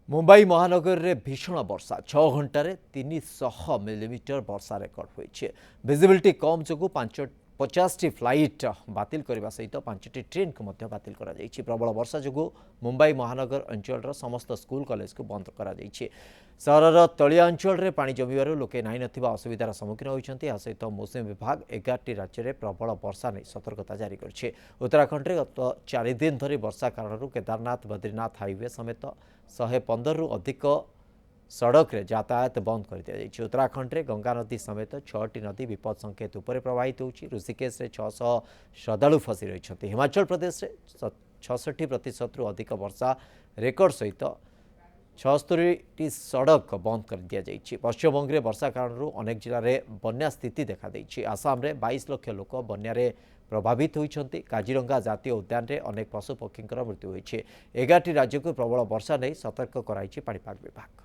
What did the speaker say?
मुंबई महानगर में भीषण वर्षा 6 घंटे 300 मिलीमीटर वर्षा रेकर्ड होती विजिबिलिटी कम जो 50 फ्लाइट बातिल करने सहित 5टी ट्रेन को बातिल प्रबल वर्षा जो मुंबई महानगर अंचल समस्त स्कूल कॉलेज को बंद कर सहरर तलिया अंचल में पानी जमीवर लोके नाई नथिबा असुविधार सम्मुखीन होती सहित मौसम विभाग 11टी राज्य में प्रबल वर्षा नहीं सतर्कता जारी कर उत्तराखंड में गत 4 दिन धरी वर्षा कारण केदारनाथ बद्रीनाथ हाईवे समेत 115 रु अधिक सड़क रे यातायात बंद कर दिया। उत्तराखंड में गंगा नदी समेत 6टी नदी विपद संकेत उपर प्रवाहित होती। ऋषिकेश में 600 श्रद्धालु फसी रही। हिमाचल प्रदेश में 66% अधिक वर्षा रेकर्ड सहित 76टी सड़क बंद कर दिया। पश्चिमबंग में वर्षा कारण अनेक जिले में बन्या स्थिति देखा देछि। आसाम में 22 लाख लोक बन्यारे प्रभावित होती। काजीरंगा जातीय उद्यान में अनेक पशुपक्षी मृत्यु होती। 11टी राज्य को प्रबल वर्षा नहीं सतर्क कराई पाणीपाग विभाग।